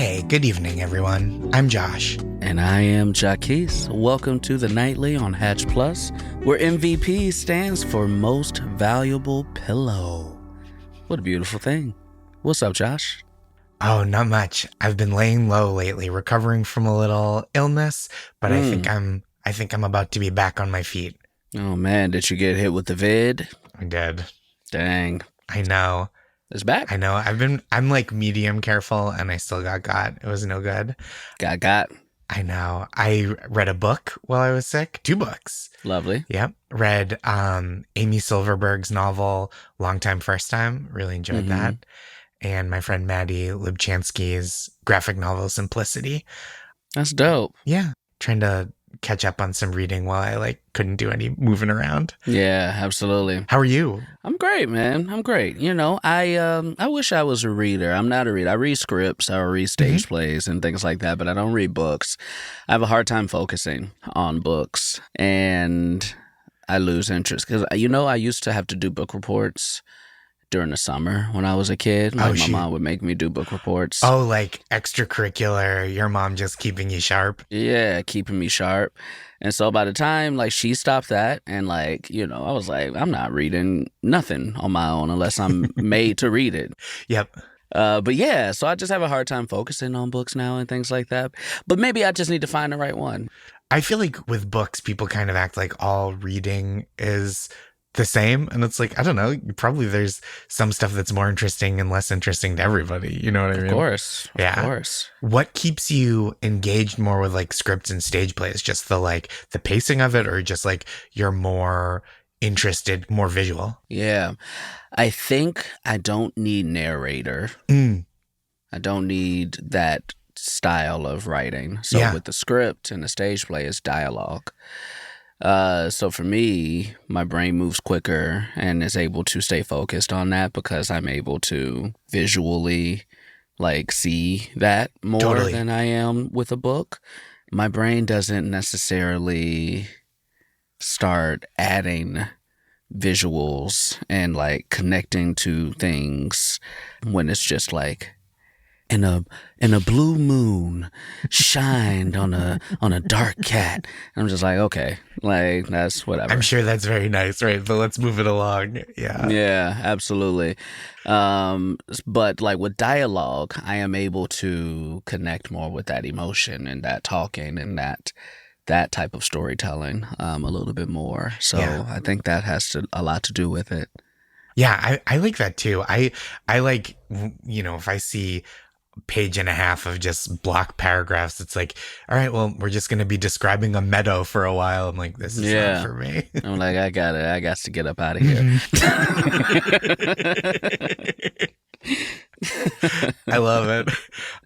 Hey, good evening, everyone. I'm Josh. And I am Jacquis. Welcome to the Nightly on Hatch Plus, where MVP stands for Most Valuable Pillow. What a beautiful thing. What's up, Josh? Oh, not much. I've been laying low lately, recovering from a little illness, but I think I'm about to be back on my feet. Oh man, did you get hit with the vid? I did. Dang. I know. It's back. I know. I'm like medium careful and I still got. It was no good. Got. I know. I read a book while I was sick. 2 books. Lovely. Yep. Read Amy Silverberg's novel, Long Time First Time. Really enjoyed that. And my friend Maddie Lubchansky's graphic novel, Simplicity. That's dope. Yeah. Trying to catch up on some reading while I couldn't do any moving around. Yeah, absolutely. How are you? I'm great, man. I'm great. You know, I wish I was a reader. I'm not a reader. I read scripts, I read stage plays and things like that, but I don't read books. I have a hard time focusing on books, and I lose interest because, you know, I used to have to do book reports during the summer when I was a kid. My mom would make me do book reports. Oh, like extracurricular, your mom just keeping you sharp? Yeah, keeping me sharp. And so by the time she stopped that and I was like, I'm not reading nothing on my own unless I'm made to read it. Yep. But yeah, so I just have a hard time focusing on books now and things like that. But maybe I just need to find the right one. I feel like with books, people kind of act like all reading is the same. And it's like, I don't know, probably there's some stuff that's more interesting and less interesting to everybody. You know what I mean? Of course. Of course. What keeps you engaged more with scripts and stage plays? Just the pacing of it, or just you're more interested, more visual? Yeah. I think I don't need narrator. I don't need that style of writing. So with the script and the stage play, it's dialogue. So for me, my brain moves quicker and is able to stay focused on that because I'm able to visually see that more than I am with a book. My brain doesn't necessarily start adding visuals and connecting to things when it's just in a blue moon shined on a dark cat. And I'm just okay, that's whatever. I'm sure that's very nice, right? But let's move it along. Yeah, absolutely. But with dialogue, I am able to connect more with that emotion and that talking and that type of storytelling a little bit more. So I think that has a lot to do with it. Yeah, I like that too. I like, if I see page and a half of just block paragraphs, it's all right, well, we're just going to be describing a meadow for a while. I'm like, this is not for me. I'm I got it. I got to get up out of here. I love it.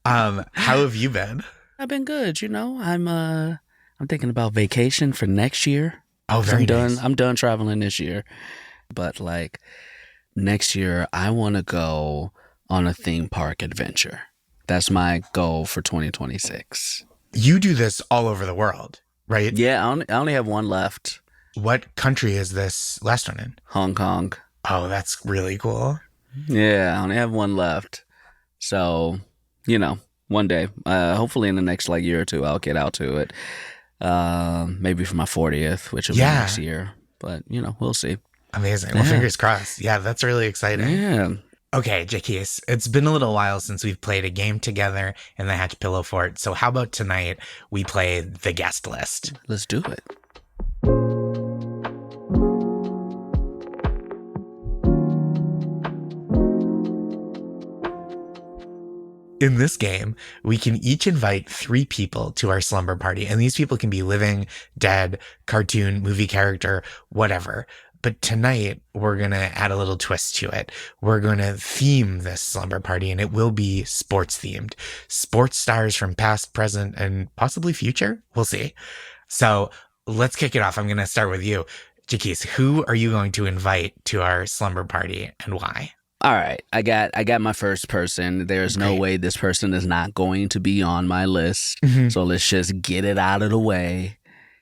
How have you been? I've been good. I'm thinking about vacation for next year. Oh, very nice. I'm done traveling this year. But next year, I want to go on a theme park adventure. That's my goal for 2026. You do this all over the world, right? Yeah, I only have one left. What country is this last one in? Hong Kong. Oh, that's really cool. Yeah, I only have one left. So, one day, hopefully in the next year or two, I'll get out to it. Maybe for my 40th, which will be next year. But, we'll see. Amazing. Well, fingers crossed. Yeah, that's really exciting. Yeah. Okay, Jacquis, it's been a little while since we've played a game together in the Hatch Pillow Fort. So how about tonight we play the guest list? Let's do it. In this game, we can each invite 3 people to our slumber party, and these people can be living, dead, cartoon, movie character, whatever. But tonight, we're going to add a little twist to it. We're going to theme this slumber party, and it will be sports themed. Sports stars from past, present, and possibly future. We'll see. So let's kick it off. I'm going to start with you. Jacquis, who are you going to invite to our slumber party and why? All right. I got my first person. There's no way this person is not going to be on my list. So let's just get it out of the way.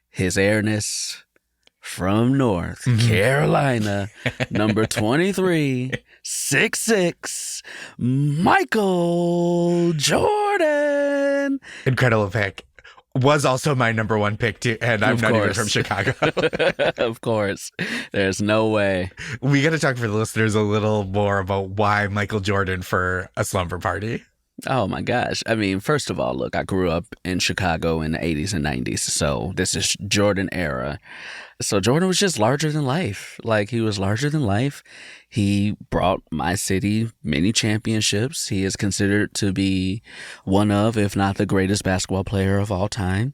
His Airness from North Carolina, number 23, 6'6", Michael Jordan. Incredible pick. Was also my number one pick too, and I'm not even from Chicago. Of course. There's no way. We got to talk for the listeners a little more about why Michael Jordan for a slumber party. Oh my gosh. I mean, first of all, look, I grew up in Chicago in the 80s and 90s, so this is Jordan era. So Jordan was just larger than life. Like, he was larger than life. He brought my city many championships. He is considered to be one of, if not the greatest basketball player of all time.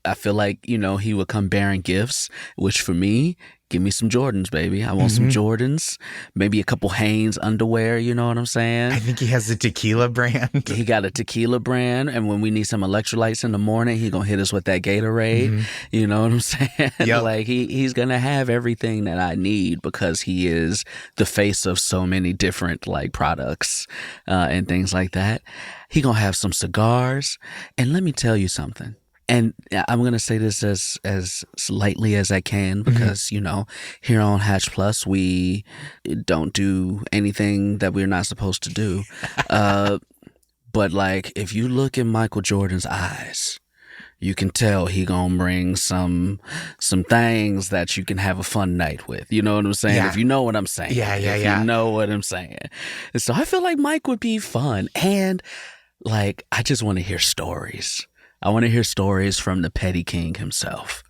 I feel like, he would come bearing gifts, which for me, give me some Jordans, baby. I want some Jordans, maybe a couple Hanes underwear, you know what I'm saying? I think he has a tequila brand. He got a tequila brand, and when we need some electrolytes in the morning, he gonna hit us with that Gatorade. You know what I'm saying? Yep. Like, he's gonna have everything that I need because he is the face of so many different like products and things like that. He gonna have some cigars, and let me tell you something. And I'm going to say this as lightly as I can because, here on Hatch Plus, we don't do anything that we're not supposed to do. But, like, if you look in Michael Jordan's eyes, you can tell he going to bring some things that you can have a fun night with. You know what I'm saying? Yeah. If you know what I'm saying. Yeah. You know what I'm saying. And so I feel like Mike would be fun. And, like, I just want to hear stories. I want to hear stories from the petty king himself.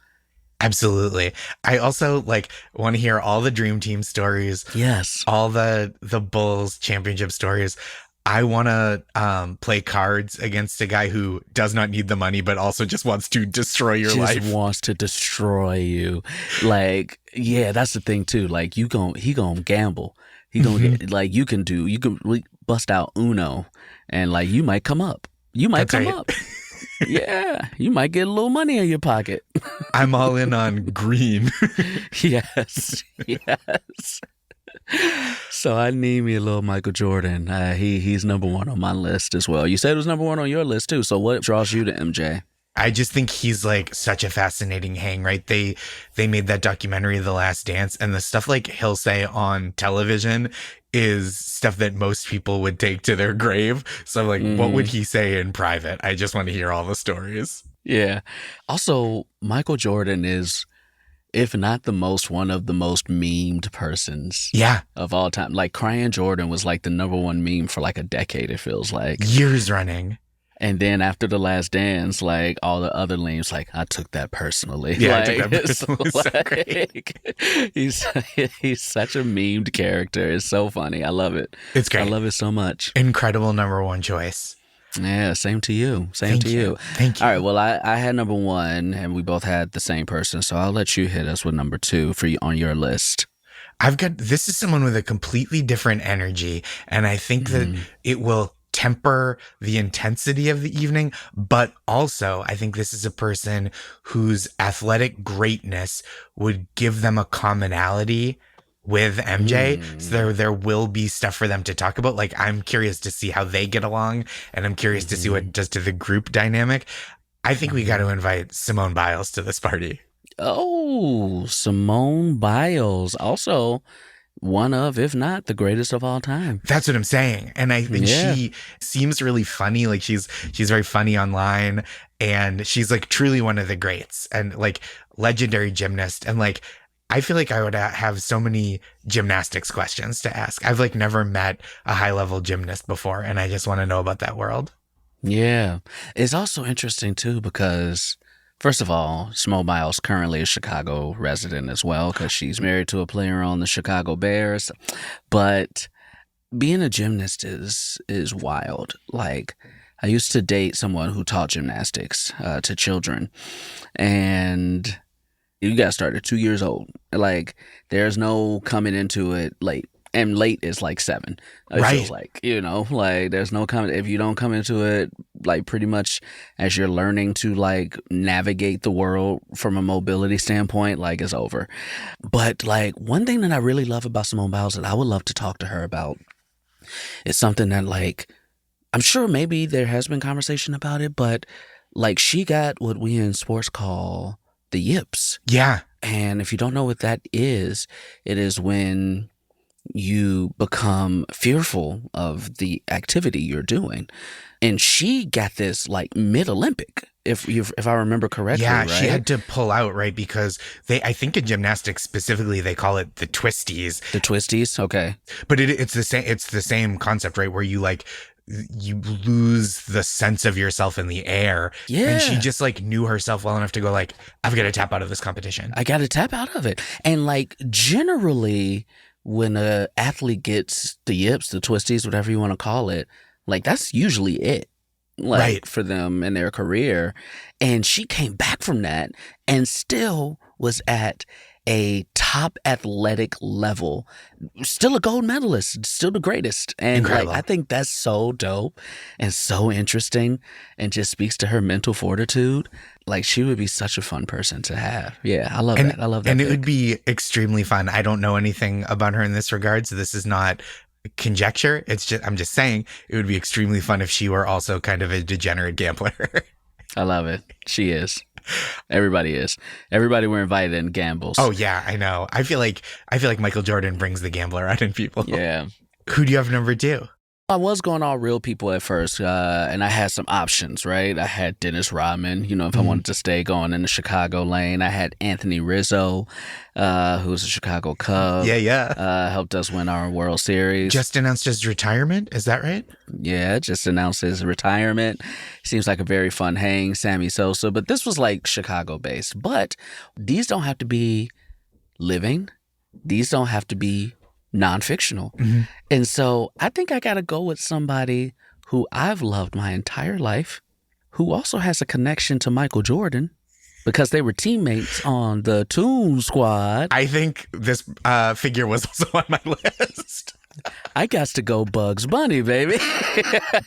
Absolutely. I also want to hear all the Dream Team stories. Yes. All the Bulls championship stories. I want to play cards against a guy who does not need the money, but also just wants to destroy your life. Just wants to destroy you. Like, yeah, that's the thing too. Like, he gonna gamble. He gonna get, you can bust out Uno, and like you might come up. That's right. Up. Yeah, you might get a little money in your pocket. I'm all in on green. Yes. So I need me a little Michael Jordan. He's number one on my list as well. You said it was number one on your list too. So what draws you to MJ? I just think he's such a fascinating hang, right? They made that documentary, The Last Dance, and the stuff he'll say on television is stuff that most people would take to their grave. So what would he say in private? I just want to hear all the stories. Yeah. Also, Michael Jordan is, if not one of the most memed persons of all time. Like, Crying Jordan was the number one meme for a decade, it feels like. Years running. And then after The Last Dance, all the other memes, I took that personally. Yeah, I took that personally. So great. He's such a memed character. It's so funny. I love it. It's great. I love it so much. Incredible number one choice. Yeah, same to you. Thank you. Thank you. All right, well, I had number one, and we both had the same person, so I'll let you hit us with number two for you on your list. This is someone with a completely different energy, and I think that it will temper the intensity of the evening, but also I think this is a person whose athletic greatness would give them a commonality with MJ. So there will be stuff for them to talk about. I'm curious to see how they get along, and I'm curious to see what it does to the group dynamic. I think we got to invite Simone Biles to this party. Oh, Simone Biles. Also one of, if not the greatest of all time. That's what I'm saying. And I think she seems really funny. She's very funny online, and she's truly one of the greats and legendary gymnast. And I feel like I would have so many gymnastics questions to ask. I've never met a high level gymnast before, and I just want to know about that world. Yeah. It's also interesting too, because first of all, Simone Biles currently a Chicago resident as well, because she's married to a player on the Chicago Bears. But being a gymnast is wild. I used to date someone who taught gymnastics to children, and you got to start at 2 years old. There's no coming into it late. And late is 7. It feels there's no coming. If you don't come into it, pretty much as you're learning to, navigate the world from a mobility standpoint, it's over. But, one thing that I really love about Simone Biles that I would love to talk to her about is something that, I'm sure maybe there has been conversation about it, but, she got what we in sports call the yips. Yeah. And if you don't know what that is, it is when you become fearful of the activity you're doing. And she got this like mid-Olympic, if I remember correctly, Yeah, right? she had to pull out, right? Because I think in gymnastics specifically, they call it the twisties. The twisties, okay. But it's the same concept, right? Where you like, you lose the sense of yourself in the air. Yeah. And she just like knew herself well enough to go like, I've got to tap out of this competition. I got to tap out of it. And like generally when a athlete gets the yips, the twisties, whatever you want to call it, like that's usually it. Like Right. for them in their career. And she came back from that and still was at a top athletic level, still a gold medalist, still the greatest. And Incredible. like I think that's so dope and so interesting and just speaks to her mental fortitude. Like she would be such a fun person to have. Yeah, I love that. I love that. And pick. it would be extremely fun. I don't know anything about her in this regard, so this is not conjecture. I'm just saying it would be extremely fun if she were also kind of a degenerate gambler. I love it. She is. Everybody is. Everybody we're invited in gambles. Oh yeah, I know. I feel like Michael Jordan brings the gambler out in people. Yeah. Who do you have number 2? I was going all real people at first, and I had some options, right? I had Dennis Rodman, if I wanted to stay going in the Chicago lane. I had Anthony Rizzo, who's a Chicago Cub. Yeah. Helped us win our World Series. Just announced his retirement. Is that right? Yeah, just announced his retirement. Seems like a very fun hang, Sammy Sosa. But this was like Chicago-based. But these don't have to be living. These don't have to be non-fictional. Mm-hmm. And so I think I got to go with somebody who I've loved my entire life, who also has a connection to Michael Jordan because they were teammates on the Toon Squad. I think this figure was also on my list. I got to go Bugs Bunny, baby.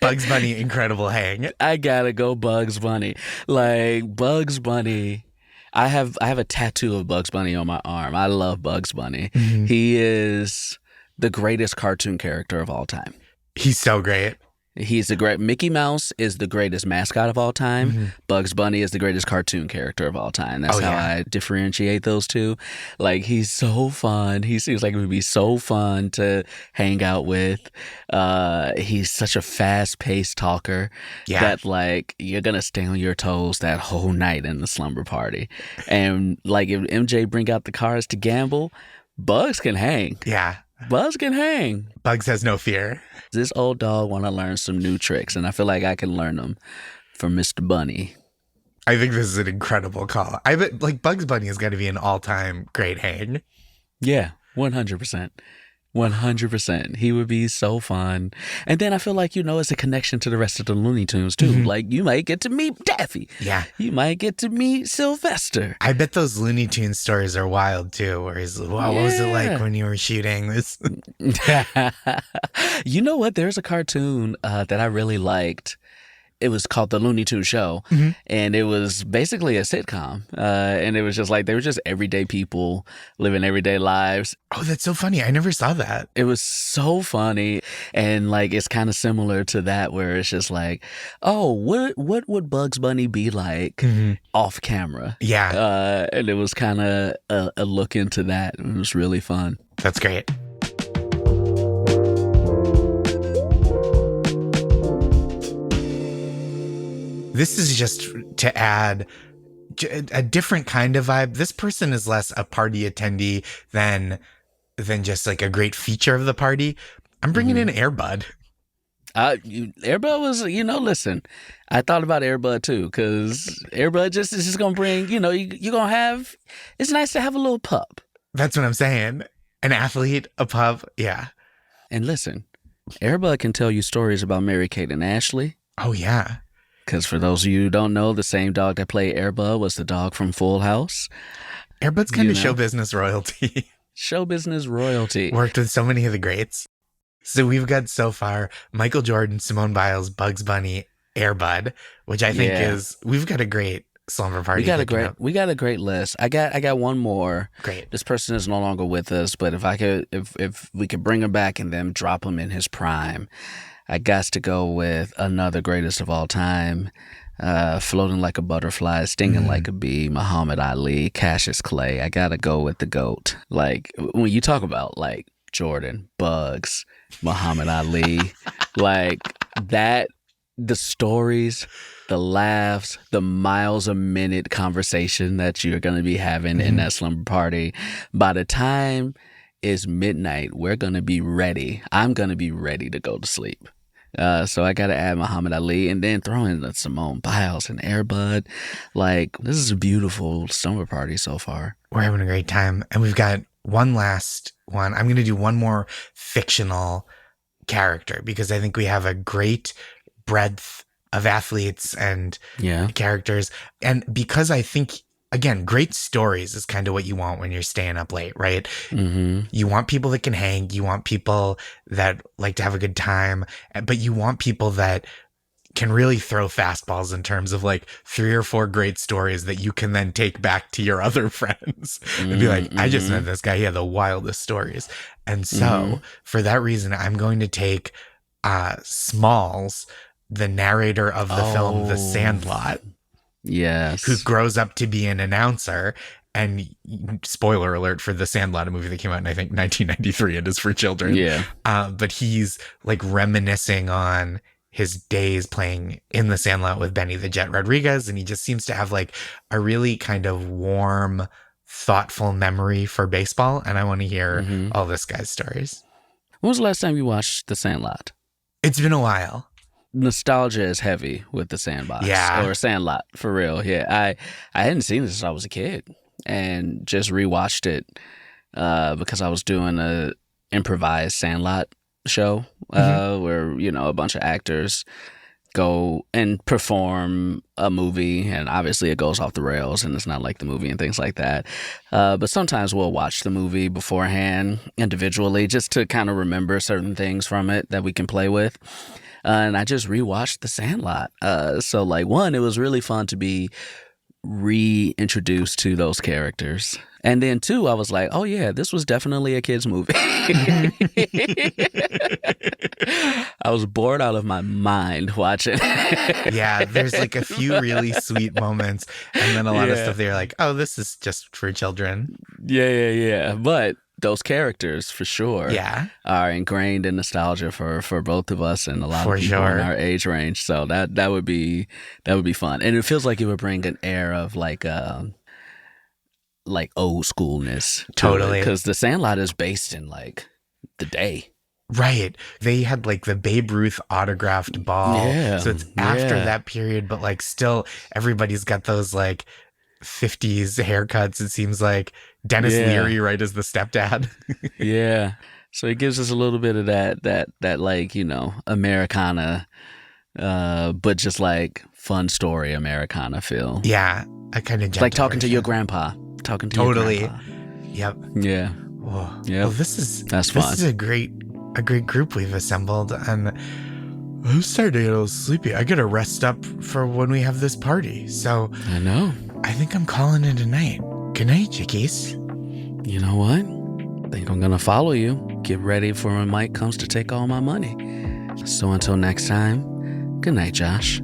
Bugs Bunny, incredible hang. I got to go Bugs Bunny. Like Bugs Bunny. I have a tattoo of Bugs Bunny on my arm. I love Bugs Bunny. Mm-hmm. He is the greatest cartoon character of all time. He's so great. He's the great. Mickey Mouse is the greatest mascot of all time. Mm-hmm. Bugs Bunny is the greatest cartoon character of all time. That's how I differentiate those two. Like he's so fun. He seems like it would be so fun to hang out with. He's such a fast-paced talker that like you're gonna stay on your toes that whole night in the slumber party. And like if MJ bring out the cards to gamble, Bugs can hang. Yeah. Bugs can hang. Bugs has no fear. This old dog want to learn some new tricks, and I feel like I can learn them from Mr. Bunny. I think this is an incredible call. I bet like Bugs Bunny has got to be an all-time great hang. Yeah, 100%. 100%. He would be so fun. And then I feel like, it's a connection to the rest of the Looney Tunes, too. Mm-hmm. Like, you might get to meet Daffy. Yeah. You might get to meet Sylvester. I bet those Looney Tunes stories are wild, too, where he's, what was it like when you were shooting this? You know what? There's a cartoon that I really liked. It was called The Looney Tunes Show, and it was basically a sitcom. And it was just like, they were just everyday people living everyday lives. Oh, that's so funny. I never saw that. It was so funny. And like, it's kind of similar to that where it's just like, oh, what would Bugs Bunny be like off camera? Yeah. And it was kind of a look into that. It was really fun. That's great. This is just to add a different kind of vibe. This person is less a party attendee than just like a great feature of the party. I'm bringing in Air Bud. Air Bud was, listen, I thought about Air Bud too, because Air Bud is just going to bring, you're going to have, it's nice to have a little pup. That's what I'm saying. An athlete, a pup. Yeah. And listen, Air Bud can tell you stories about Mary-Kate and Ashley. Oh, yeah. Because for those of you who don't know, the same dog that played Air Bud was the dog from Full House. Air Bud's kind of show business royalty. Show business royalty. Worked with so many of the greats. So we've got so far Michael Jordan, Simone Biles, Bugs Bunny, Air Bud, which I think is, we've got a great slumber party. We got a great list. I got one more. Great. This person is no longer with us, but if we could bring him back and then drop him in his prime, I got to go with another greatest of all time, floating like a butterfly, stinging like a bee, Muhammad Ali, Cassius Clay. I got to go with the GOAT. Like, when you talk about, like, Jordan, Bugs, Muhammad Ali, like that. The stories, the laughs, the miles a minute conversation that you're going to be having in that slumber party. By the time it's midnight, we're going to be ready. I'm going to be ready to go to sleep. So I got to add Muhammad Ali and then throw in the Simone Biles and Air Bud. Like, this is a beautiful slumber party so far. We're having a great time. And we've got one last one. I'm going to do one more fictional character because I think we have a great breadth of athletes and characters. And because I think, again, great stories is kind of what you want when you're staying up late, right? Mm-hmm. You want people that can hang. You want people that like to have a good time, but you want people that can really throw fastballs in terms of like 3 or 4 great stories that you can then take back to your other friends and be like, I just met this guy. He had the wildest stories. And so for that reason, I'm going to take Smalls, the narrator of the film The Sandlot. Yes. Who grows up to be an announcer. And spoiler alert for The Sandlot, a movie that came out in, I think, 1993. It is for children. Yeah. But he's like reminiscing on his days playing in The Sandlot with Benny the Jet Rodriguez. And he just seems to have like a really kind of warm, thoughtful memory for baseball. And I want to hear all this guy's stories. When was the last time you watched The Sandlot? It's been a while. Nostalgia is heavy with The Sandbox. Yeah. Or Sandlot, for real. Yeah. I hadn't seen it since I was a kid and just rewatched it because I was doing a improvised Sandlot show where, you know, a bunch of actors go and perform a movie, and obviously it goes off the rails and it's not like the movie and things like that. But sometimes we'll watch the movie beforehand individually just to kind of remember certain things from it that we can play with. And I just rewatched The Sandlot. So like, one, it was really fun to be reintroduced to those characters. And then two, I was like, oh yeah, this was definitely a kid's movie. I was bored out of my mind watching. Yeah, there's like a few really sweet moments and then a lot of stuff they're like, oh, this is just for children. Yeah. But those characters for sure are ingrained in nostalgia for both of us and a lot of people in our age range. So that would be fun. And it feels like it would bring an air of like old schoolness. Totally. Because The Sandlot is based in like the day. Right. They had like the Babe Ruth autographed ball. Yeah. So it's after that period, but like still everybody's got those like 50s haircuts. It seems like Dennis Leary, right, as the stepdad. Yeah. So it gives us a little bit of that like, you know, Americana, but just like fun story Americana feel. Yeah. A kind of like talking to your grandpa. Talking to your grandpa. Yep. Yeah. Whoa. Yeah. Well, that's fun. This is a great group we've assembled, and I'm starting to get a little sleepy. I gotta rest up for when we have this party. So I know. I think I'm calling it a night. Good night, Jacquis. You know what? I think I'm gonna follow you. Get ready for when Mike comes to take all my money. So until next time, good night, Josh.